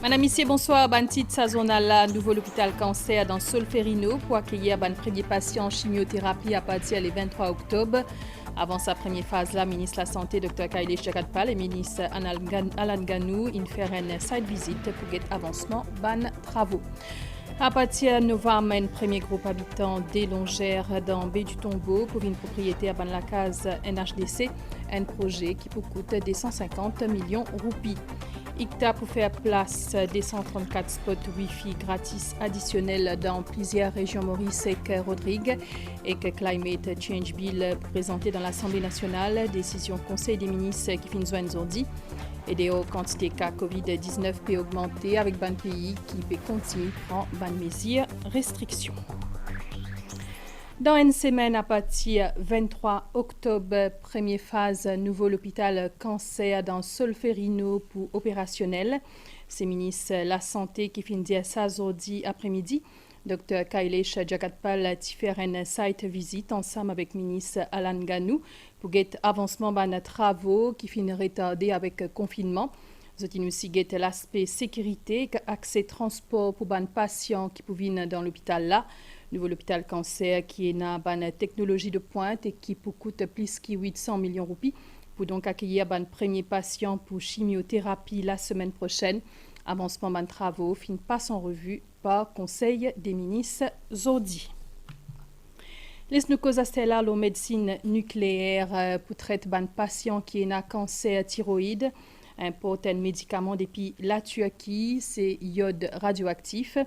Madame, Monsieur, bonsoir. Ban titre saisonnal, nouveau l'hôpital cancer dans Solferino pour accueillir ban premier patient en chimiothérapie à partir du 23 octobre. Avant sa première phase, la ministre de la Santé, Dr. Kailesh Jagatpal, et ministre Alan Ganou, il fait une site visite pour guetter avancement ban travaux. À partir de novembre, un premier groupe habitant délongère dans Baie du Tombeau pour une propriété à ban la case NHDC, un projet qui peut coûter des 150 millions roupies. ICTA pour faire place des 134 spots Wi-Fi gratis additionnels dans plusieurs régions Maurice et Rodrigue et que Climate Change Bill présenté dans l'Assemblée nationale, décision Conseil des ministres qui finit aujourd'hui. Et des hautes quantités de cas COVID-19 peut augmenter avec ban pays qui peut continuer prendre ban mesures restrictions. Dans une semaine à partir du 23 octobre, première phase, nouveau l'hôpital cancer dans Solferino pour opérationnel. C'est ministre de la Santé qui finit ça aujourd'hui après-midi. Dr. Kailesh Jagatpal a fait une site visite ensemble avec ministre Alan Ganou pour guetter avancement de travaux qui finit retardé avec confinement. Nous avons aussi guetté l'aspect sécurité, accès transport pour les patients qui peuvent venir dans l'hôpital là. Nouveau l'hôpital cancer qui est une technologie de pointe et qui peut coûter plus que 800 millions roupies pour donc accueillir un premier patient pour chimiothérapie la semaine prochaine. Avancement de travaux fin passe en revue par Conseil des ministres Zodi. Les causes astella la médecine nucléaire pour traiter un patient qui a un cancer thyroïde. Importe un médicament depuis la Turquie, c'est iode radioactif.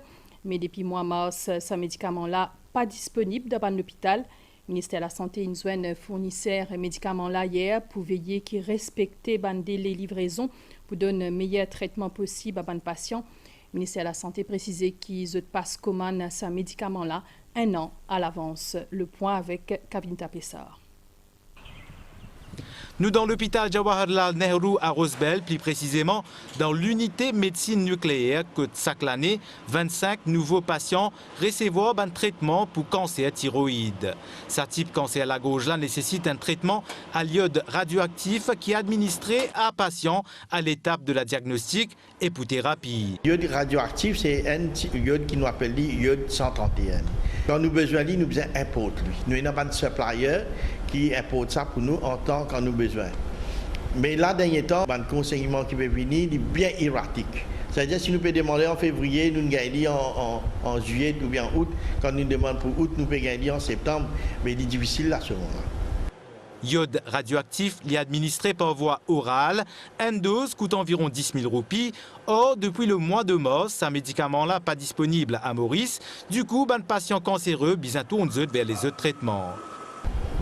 Mais depuis mois mars, ce médicament-là pas disponible dans l'hôpital. Le ministère de la Santé a fournisseur médicament-là hier pour veiller qu'il respecte les délais de livraison pour donner un meilleur traitement possible à les patients. Le ministère de la Santé précisait qu'ils passent commande à ce médicament-là un an à l'avance. Le point avec Kavin Tapessar. Nous dans l'hôpital Jawaharlal Nehru à Rosebel, plus précisément dans l'unité médecine nucléaire que chaque année, 25 nouveaux patients recevront un traitement pour cancer thyroïde. Ce type cancer à la gauche là nécessite un traitement à l'iode radioactif qui est administré à un patient à l'étape de la diagnostic et pour thérapie. L'iode radioactif, c'est un iode qui nous appelle l'iode 131. Quand nous avons besoin de lui, nous besoin importe lui. Nous avons un supplier qui importe ça pour nous en tant qu'on a besoin. Mais là, dernier temps, le conseillement qui veut venir est bien erratique. C'est-à-dire si nous pouvons demander en février, nous gagnons en juillet ou bien en août. Quand nous demandons pour août, nous pouvons gagner en septembre. Mais il est difficile là, ce moment-là. Iode radioactif est administré par voie orale. Une dose coûte environ 10 000 roupies. Or, depuis le mois de mars, ce médicament-là pas disponible à Maurice. Du coup, les patients cancéreux bientôt on vers les autres traitements.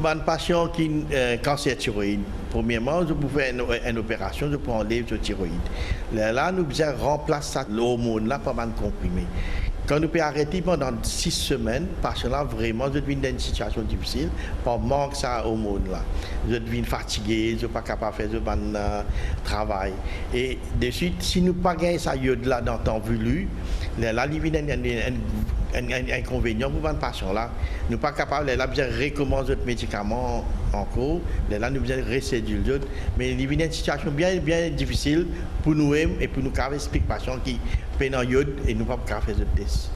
Un patient qui a cancer thyroïde, premièrement, je peux faire une opération, je peux enlever le thyroïde. Là, nous devons remplacer l'hormone là par un comprimé. Quand nous pouvons arrêter pendant 6 semaines, parce que là, vraiment, je deviens dans une situation difficile, par manque de cette hormone-là. Je deviens fatigué, je ne suis pas capable de faire ce travail. Et de suite, si nous n'avons pas gagné cette iode-là dans le temps voulu, là, il y a un inconvénient pour les patients-là. Nous ne sommes pas capables, là, nous recommencer notre médicament encore, là, nous devons recéduler d'autres. Mais il y a une situation bien difficile pour nous-mêmes et pour nous expliquer aux patients qui peine en iode et nous ne pouvons pas faire ce test.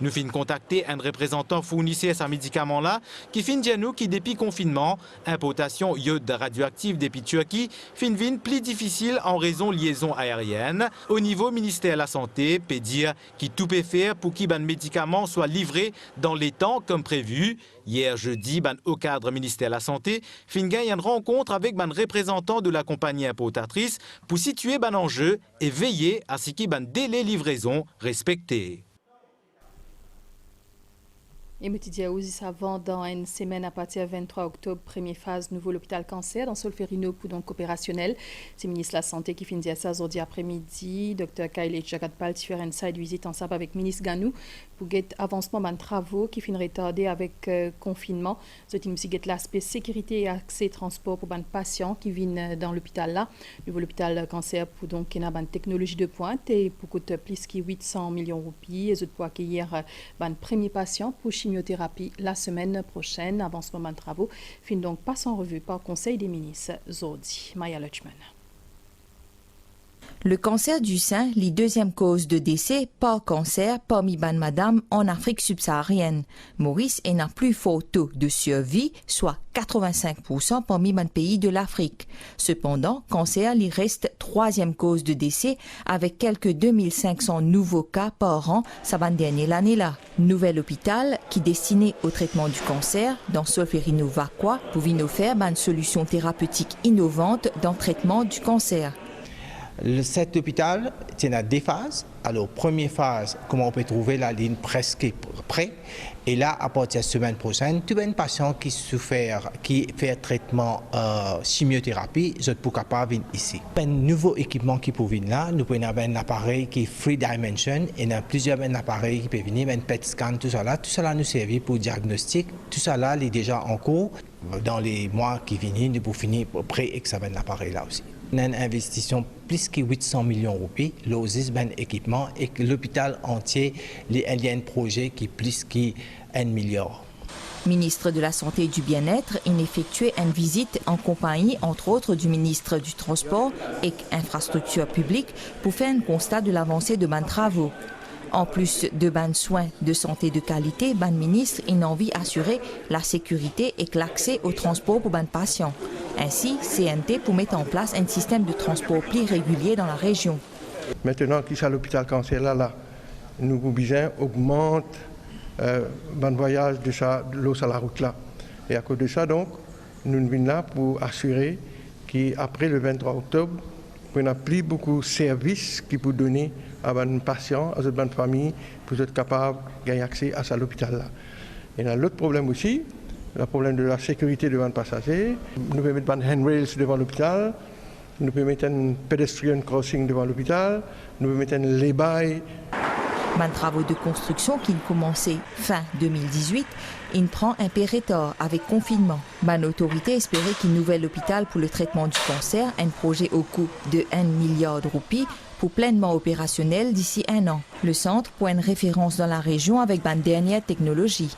Nous finissons contacter un représentant fournisseur à ce médicament-là qui finit dire nous qui depuis confinement, importation iode radioactive depuis Turquie finit plus difficile en raison de liaison aérienne. Au niveau ministère de la Santé, peut dire qui tout peut faire pour qu'un médicament soit livré dans les temps comme prévu. Hier jeudi, au cadre ministère de la Santé, fin gagne une rencontre avec un représentant de la compagnie importatrice pour situer enjeu et veiller à ce qu'il y ait un délai livraison respecté. Et Moutidia aussi savant dans une semaine à partir du 23 octobre, première phase, nouveau l'hôpital cancer dans Solferino pour donc opérationnel. C'est le ministre de la Santé qui finit ça aujourd'hui après-midi. Dr. Kailesh Jagatpal fait une site visite ensemble avec le ministre Ganou pour guetter avancement de travaux qui finit retardé avec confinement. C'est aussi guetter l'aspect sécurité et accès transport pour les patients qui viennent dans l'hôpital là. Nouveau l'hôpital cancer pour donc qui a une technologie de pointe et pour coûter plus que 800 millions roupies. Et pour accueillir un premier patient pour chimiothérapie la semaine prochaine. Avancement de travaux fin donc passe en revue par Conseil des ministres Zodi. Maya Lutchman. Le cancer du sein, la deuxième cause de décès par cancer parmi ban madame en Afrique subsaharienne. Maurice est un plus fort taux de survie, soit 85% parmi ban pays de l'Afrique. Cependant, cancer il reste troisième cause de décès avec quelques 2500 nouveaux cas par an, ça ban dernier l'année-là. Nouvel hôpital qui destiné au traitement du cancer dans Solferino Vacqua pour faire une solution thérapeutique innovante dans le traitement du cancer. Cet hôpital tient à deux phases. Alors, première phase, comment on peut trouver la ligne presque prête. Et là, à partir de la semaine prochaine, tout un patient qui souffre, qui fait traitement chimiothérapie, je peux capable venir ici. Un nouveau équipement qui peut venir là, nous pouvons avoir un appareil qui est 3 dimension et il y a plusieurs appareils qui peuvent venir, un PET scan, tout ça nous sert pour le diagnostic. Tout ça là, il est déjà en cours. Dans les mois qui viennent, nous pouvons finir prêt avec cet appareil là aussi. On a une investition plus que 800 millions de roupies, l'OSIS, ben équipement, et que l'hôpital entier, il y a un projet qui est plus que 1 milliard. Ministre de la Santé et du Bien-être, il effectuait une visite en compagnie, entre autres, du ministre du Transport et Infrastructures publiques pour faire un constat de l'avancée de ban travaux. En plus de ban soins de santé de qualité, ban ministre a envie d'assurer la sécurité et l'accès au transport pour ban patients. Ainsi, CNT pour mettre en place un système de transport plus régulier dans la région. Maintenant qu'il à l'hôpital cancer là, nous pouvons augmenter le voyage de l'eau sur la route là. Et à cause de ça, donc, nous venons là pour assurer qu'après le 23 octobre, on n'a plus beaucoup de services qui peuvent donner à un patient, à une famille, pour être capable de gagner accès à l'hôpital là. Et là, l'autre problème aussi, le problème de la sécurité devant le passager. Nous pouvons mettre un handrails devant l'hôpital, nous pouvons mettre un pedestrian crossing devant l'hôpital, nous pouvons mettre un lay-by. Les travaux de construction qui ont commencé fin 2018, il prend un peu retard avec confinement. L'autorité espérait qu'un nouvel hôpital pour le traitement du cancer, un projet au coût de 1 milliard de roupies, pour pleinement opérationnel d'ici 1 an. Le centre pour une référence dans la région avec une dernière technologie.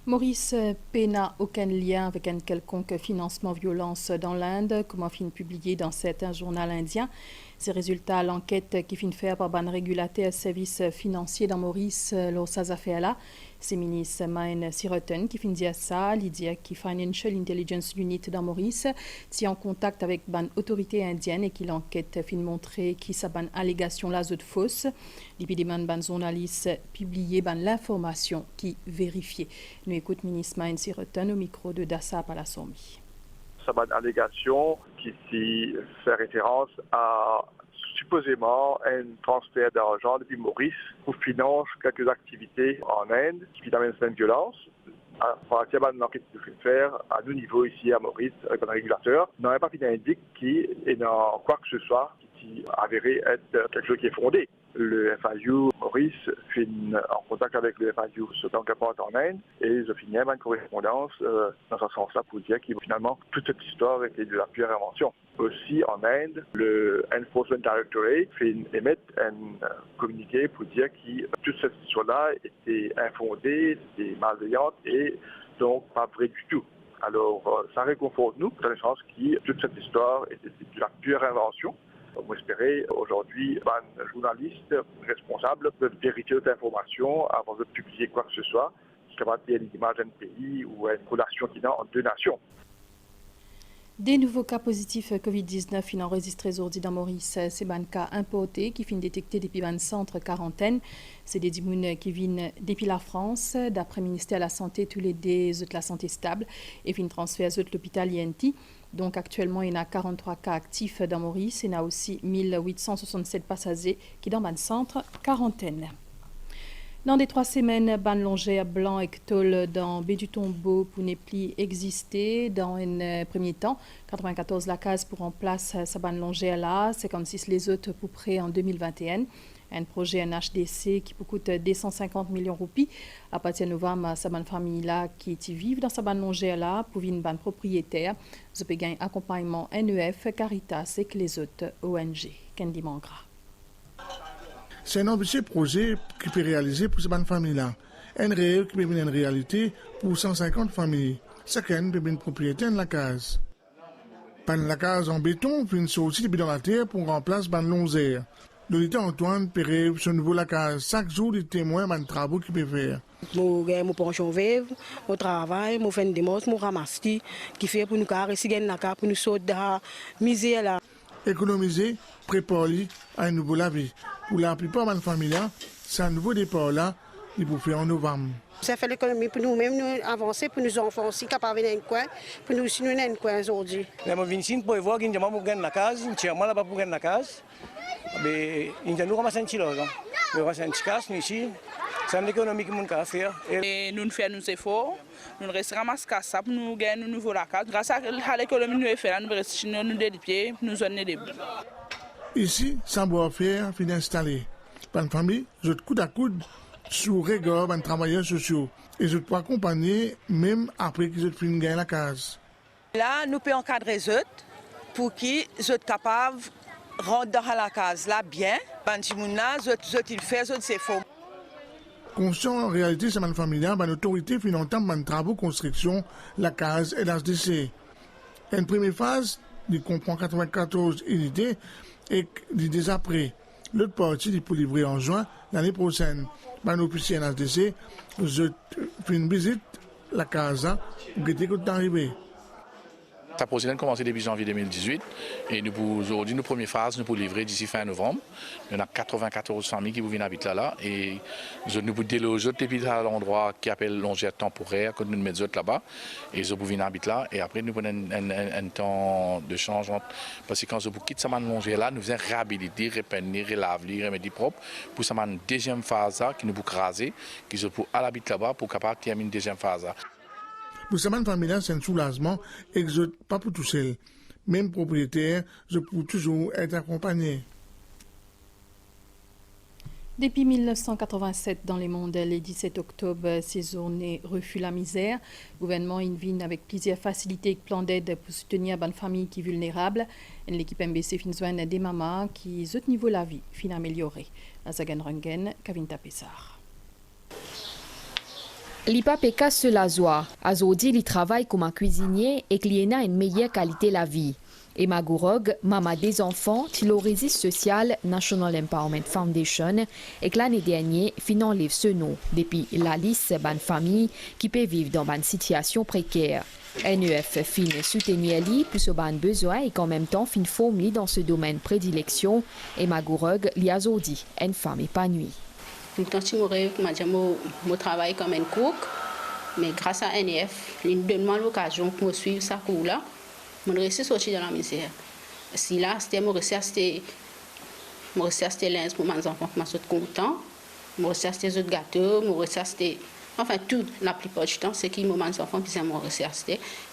Maurice P n'a aucun lien avec un quelconque financement violence dans l'Inde, comme on fin publié dans certains journaux indiens. Ces résultats, l'enquête qui fin faire par ban régulateur services financiers dans Maurice, l'Orsaz affaire-là, c'est ministre Main Siroten qui fin dire ça, l'idée qui Financial Intelligence Unit dans Maurice, si en contact avec ban autorité indienne et qui l'enquête fin montrer qui sa ban allégation là de fausse, l'épidémie ban journaliste publié ban l'information qui vérifiait. Nous écoute ministre Main Siroten au micro de Dassa Palasombi. C'est une allégation qui fait référence à supposément un transfert d'argent depuis Maurice pour financer quelques activités en Inde qui amènent une violence. À partir de l'enquête que nous faire à nos niveaux ici à Maurice avec un régulateur, il n'y a pas d'indique qui est dans quoi que ce soit qui avéré être quelque chose qui est fondé. Le FIU Maurice fait en contact avec le FIU Sotangaport en Inde et ils ont fini une correspondance dans ce sens-là pour dire que finalement toute cette histoire était de la pure invention. Aussi en Inde, le Enforcement Directorate fait émettre un communiqué pour dire que toute cette histoire-là était infondée, c'était malveillante et donc pas vrai du tout. Alors ça réconforte nous dans le sens que toute cette histoire était de la pure invention. On espérait aujourd'hui un journaliste responsable de vérifier cette information avant de publier quoi que ce soit, qui va être l'image d'un pays ou une relation qui est entre deux nations. Des nouveaux cas positifs Covid-19 sont enregistrés aujourd'hui dans Maurice. C'est un cas importé qui sont détectés depuis un centre quarantaine. C'est des dimounes qui viennent depuis la France. D'après le ministère de la Santé, tous les deux de la santé stable et viennent transférer de l'hôpital INT. Donc actuellement, il y a 43 cas actifs dans Maurice. Il y a aussi 1867 passagers qui sont dans un centre quarantaine. Dans des 3 semaines, ban longère blanc et tôle dans Baie du Tombeau pour ne plus exister. Dans un premier temps, 94 la case pour en place sa ban longère là, 56 les autres pour près en 2021. Un projet NHDC qui peut coûter 250 millions de roupies. À partir de novembre, sa ban famille là qui y vivent dans sa ban longère là pour une ban propriétaire. Vous pouvez gagner accompagnement NEF, Caritas et que les autres ONG. Candy Mangra. C'est un ambitieux projet qui peut réaliser pour ces familles-là. Un rêve qui peut devenir une réalité pour 150 familles. Chacun peut devenir propriétaire de la case. Pan la case en béton fin sorti depuis dans la terre pour remplacer ban lonzère. L'auditeur Antoine Perret, ce nouveau la case, chaque jour des témoins ban travaux qu'il peut faire. Mon pension vive, mon travail, mon fin de mois, mon ramasse qui fait pour nous carrer si gagne la carte pour nous sauter de la misère là. Économiser, préparer à un nouveau la vie. Pour la plupart de la famille, c'est un nouveau départ là, il faut faire en novembre. Ça fait l'économie pour nous-mêmes, nous avancer, pour nos enfants aussi, capables de venir dans coin, pour nous aussi, nous dans coin aujourd'hui. Je viens ici pour voir qu'il y a pour gagner la case, je suis là pour gagner la case. Mais il y a nous ramasser un petit lot, nous ramasser un petit casse, nous ici. C'est une économie que nous avons faire. Et nous faisons nos efforts, nous restons ramassés ça pour nous gagner un nouveau la case. Grâce à l'économie que nous avons fait, nous restons nous délipier, nous sommes debout. Ici, savoir-faire fin installé. Par une famille, je coude à coude sous regard des travailleurs sociaux. Et je peux accompagner même après qu'ils aient fini de gagner la case. Là, nous pouvons encadrer les autres pour qu'ils soient capables de rentrer dans la case là bien. Les autres, ils font, les autres, c'est faux. Conscient en réalité, c'est ma famille, l'autorité financière de travaux de construction, la case et l'HDC. Une première phase, il comprend 94 unités et l'idée après. L'autre partie, il peut livrer en juin l'année prochaine. Par officier HDC, je fais une visite la casa, pour que tu arrivé. La prochaine a commencé début janvier 2018 et aujourd'hui, nos premières phases, nous pouvons livrer d'ici fin novembre. Il y en a 94 familles qui viennent habiter là et nous pouvons déloger depuis à l'endroit qui appelle longère temporaire, quand nous mettons là-bas et nous pouvons habiter là et après nous prenons un temps de changement parce que quand nous quittons cette longère là, nous faisons réhabiliter, repeindre, relaver, remettre propre pour cette deuxième phase là qui nous peut craser, qui nous peut aller habiter là-bas pour capable terminer une deuxième phase là. Pour cette famille, c'est un soulagement et que je ne pas pour tout seul. Même propriétaire, je peux toujours être accompagné. Depuis 1987, dans le monde, le 17 octobre, ces journées refusent la misère. Le gouvernement invite avec plusieurs facilités et plans d'aide pour soutenir les familles qui sont vulnérables. L'équipe MBC finit des mamans qui, à ce niveau de la vie, finit améliorée. À Zagan Rangen, Kavinta Pessar. Lipa peka se la joie. Aujourd'hui, il travaille comme un cuisinier et qu'il a une meilleure qualité de la vie. Emma Gourog, maman des enfants, Tilorésis Social National Empowerment Foundation, et que l'année dernière, finit ce nom depuis la liste de familles qui peuvent vivre dans une situation précaire. NEF fin soutenir lui pour ce ban besoin et qu'en même temps fin forme dans ce domaine prédilection. Emma Gourog, li a aujourd'hui une femme épanouie. Quand je travaille comme un cook, mais grâce à NEF, il me donne l'occasion pour me suivre ce cours-là. Je suis sorti de la misère. Si là, c'était mon recherche, c'était l'ins pour mes enfants, pour suis content. Mon recherche, c'était les autres gâteaux, mon recherche, c'était. Enfin, tout, la plupart du temps, c'est qui mes enfants, puis c'est mon recherche.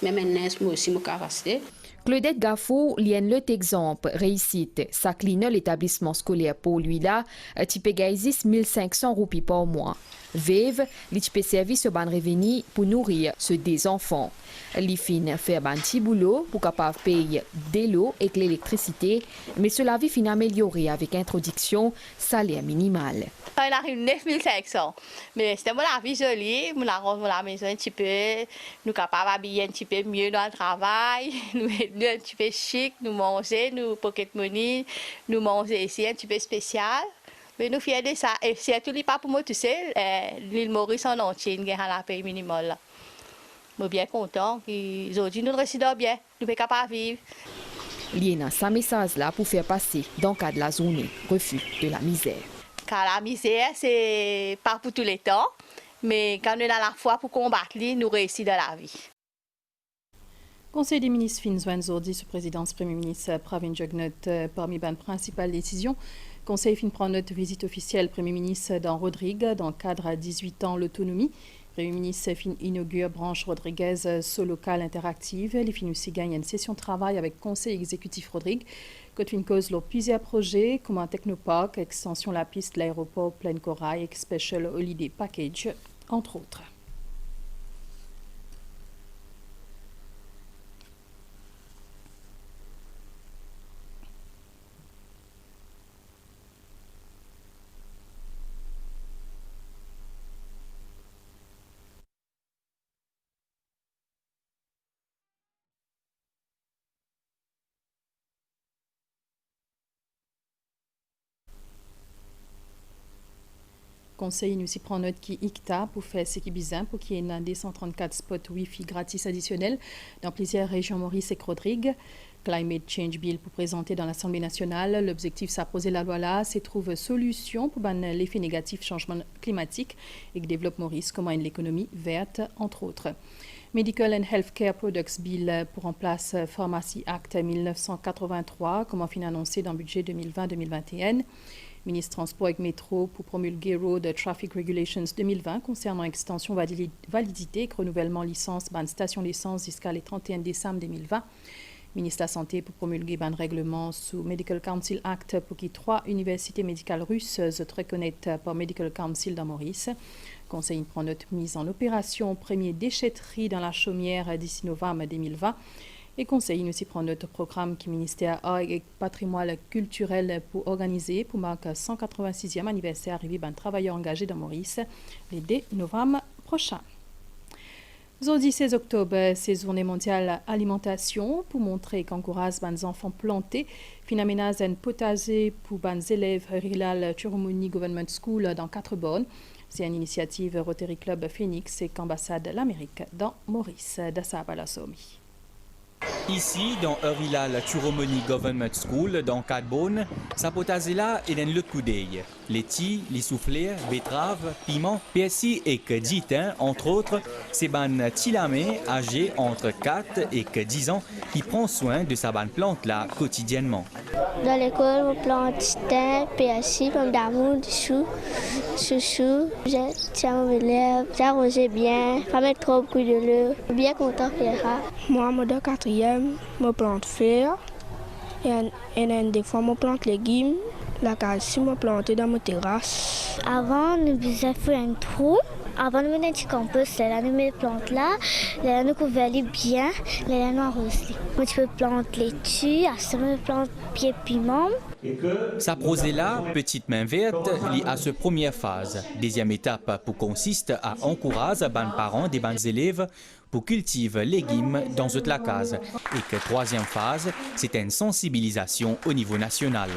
Même un lins, moi aussi, mon capacité. Claudette Gaffou lien l'autre exemple réussite. Ça cligne l'établissement scolaire pour lui là, type gaïsis 1500 roupies par mois. Vive, li type service sur ban revenu pour nourrir ceux des enfants. Li fin faire un petit boulot pour capable payer de l'eau et de l'électricité, mais cela vit fin amélioré avec introduction salaire minimal. Il arrive 9500, mais c'était la vie jolie, nous arrangeons la maison un petit peu, nous capables d'habiller un petit peu mieux dans le travail, nous un petit peu chic, nous manger, nous pocket money, nous manger ici un petit peu spécial. Mais nous fiers de ça, et surtout pas pour moi tout seul, l'île Maurice en entier, nous avons la paye minimale. Je suis bien content, aujourd'hui nous résidons bien, nous sommes capables de vivre. Il y a un message là pour faire passer dans le cadre de la journée refus de la misère. Car la misère, c'est pas pour tous les temps, mais quand on a la foi pour combattre, nous réussissons dans la vie. Conseil des ministres fin aujourd'hui sous présidence Premier ministre Pravin Jugnauth parmi les principales décisions. Conseil fin prend notre visite officielle Premier ministre dans Rodrigue dans le cadre à 18 ans l'autonomie. Premier ministre fin inaugure branche Rodriguez sur local interactive. Les fin aussi gagne une session de travail avec Conseil exécutif Rodrigue. Côte fin cause plusieurs projets comme un technopark, extension la piste de l'aéroport Pleine Corail, Special Holiday Package, entre autres. conseil nous y prend note qui ICTA pour faire ce qui est bizarre pour qu'il y ait un des 134 spots Wi-Fi gratis additionnels dans plusieurs régions Maurice et Rodrigue. Climate Change Bill pour présenter dans l'Assemblée nationale. L'objectif, c'est poser la loi là, c'est trouver solution pour l'effet négatif changement climatique et que développe Maurice, comment l'économie verte, entre autres. Medical and Healthcare Products Bill pour remplacer Pharmacy Act 1983, comment fin annoncé dans le budget 2020-2021. Ministre Transport et Métro pour promulguer Road Traffic Regulations 2020 concernant extension validité et renouvellement licence station licence jusqu'à le 31 décembre 2020. Ministre de la Santé pour promulguer un règlement sous Medical Council Act pour que 3 universités médicales russes se reconnaissent par Medical Council dans Maurice. Conseil prend note mise en opération premier déchetterie dans la chaumière d'ici novembre 2020. Et Conseil nous y prend note programme qui ministère a et patrimoine culturel pour organiser pour marquer 186e anniversaire arrivé d'un travailleur engagé dans Maurice le 2 novembre prochain. Aujourd'hui 16 octobre, c'est Journée mondiale alimentation pour montrer qu'encourage les enfants plantés. Finalement, un potager pour les élèves Rilal Churumuni Government School dans 4 bornes. C'est une initiative Rotary Club Phoenix et qu'ambassade de l'Amérique dans Maurice. Dassa Balasomi. Ici, dans Rilal Churumuni Government School, dans Cadbone, sa potager-là est dans le coup d'œil. Laitiers, les soufflets, betteraves, piments, persil et ditin, entre autres, c'est ban tilamé âgé entre 4 et 10 ans qui prend soin de sa bonne plante-là quotidiennement. Dans l'école, on plante thym, persil, pomme d'amour, chou, chouchou. Je tiens mes lèvres, j'arrose bien, pas mettre trop beaucoup de l'eau. Bien content faire ça. Moi, je suis 4e, je plante fer. Et des fois, je plante légumes. La calcium, je plante dans ma terrasse. Avant, nous faisions un trou. Avant de mettre un petit compost, là, nous mettons les plantes là, là, nous couvrons bien, là, nous arrosons. Moi, tu peux planter laitue, après, nous plantons pieds piment. Sa prosella, petite main verte, lie à cette première phase. Deuxième étape pour consiste à encourager les parents des bons élèves pour cultiver légumes dans cette la case. Et que troisième phase, c'est une sensibilisation au niveau national.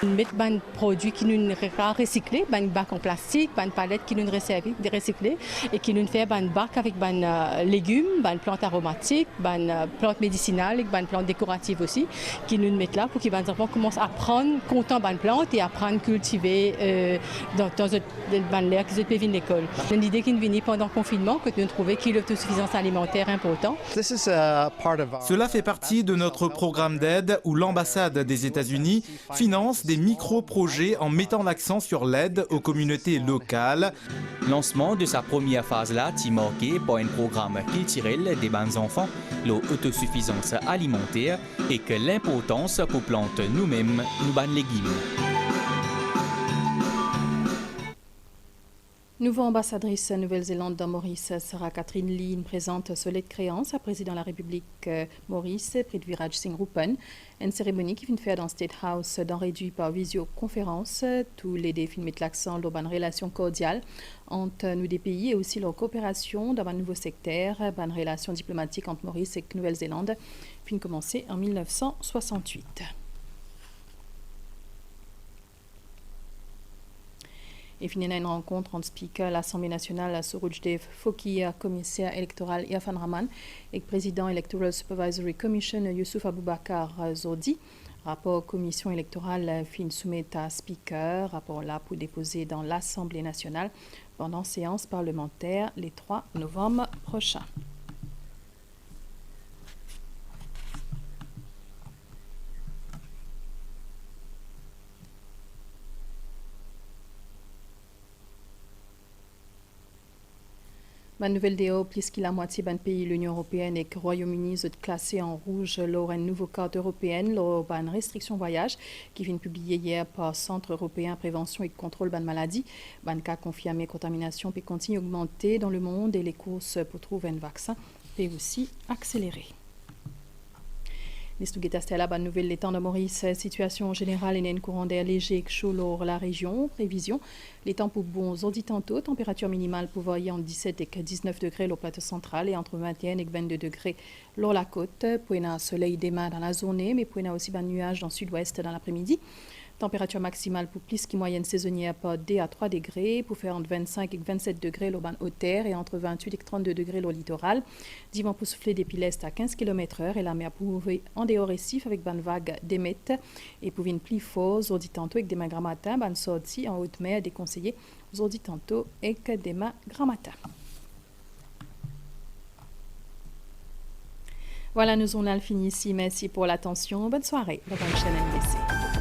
Mettre des produits qui nous recyclés, des bacs en plastique, des palettes qui nous recyclés et qui nous fait des bacs avec des légumes, des plantes aromatiques, des plantes médicinales et des plantes décoratives aussi, qui nous mettent là pour que les enfants commencent à prendre content des plantes et à apprendre à cultiver dans l'air qu'ils peuvent venir à l'école. C'est une idée qui nous venait pendant le confinement, que nous trouvons que l'autosuffisance alimentaire est important. Cela fait partie de notre programme d'aide où l'ambassade des États-Unis finance des micro-projets en mettant l'accent sur l'aide aux communautés locales. Lancement de sa première phase-là, marqué par un programme culturel des bons enfants, l'autosuffisance alimentaire et que l'importance pour planter nous-mêmes nos bons légumes. Nouveau ambassadrice Nouvelle-Zélande dans Maurice sera Catherine Lee, présente solide créance, la présidente de la République Maurice, Prithviraj Singh Rupan. Une cérémonie qui vient de faire dans State House, dans réduit par visioconférence. Tous les défis mettent l'accent sur une relation cordiale entre nous des pays et aussi leur coopération dans un nouveau secteur, une relation diplomatique entre Maurice et Nouvelle-Zélande, puis commencé en 1968. Et finalement, une rencontre entre speaker l'Assemblée nationale Surujdev Fokia, commissaire électoral Irfan Rahman et président Electoral Supervisory Commission Youssouf Aboubakar Zodi. Rapport commission électorale fin soumet à speaker, rapport là pour déposer dans l'Assemblée nationale pendant séance parlementaire le 3 novembre prochain. Ma nouvelle déo, puisque la moitié d'un pays, l'Union européenne et le Royaume-Uni, sont classés en rouge lors d'une nouvelle carte européenne, lors d'une restriction voyage qui vient publiée hier par Centre européen prévention et contrôle de maladie. Un cas confirmé contamination peut continuer à augmenter dans le monde et les courses pour trouver un vaccin peuvent aussi accélérer. Les la bonne nouvelle, les temps de Maurice, situation générale et un courant d'air léger chaud lors la région. Prévision, les temps pour bons audits tantôt, température minimale pour varier entre 17 et 19 degrés au plateau central et entre 21 et 22 degrés lors la côte. Pour un soleil demain dans la journée, mais pour un aussi un nuage dans le sud-ouest dans l'après-midi. Température maximale pour plus qui moyenne saisonnière par D à 3 degrés, pour faire entre 25 et 27 degrés l'au ban haute terre et entre 28 et 32 degrés l'au littoral. Dimanche pour souffler depuis l'est à 15 km/h et la mer pour ouvrir en dehors récif avec ban vague d'émette et pour une pluie forte, on dit tantôt avec des mains grammatin, ban sortie en haute mer déconseillé, on dit tantôt avec des mains grammatin. Voilà, nous on a fini ici. Merci pour l'attention. Bonne soirée. Bonne chaîne NBC.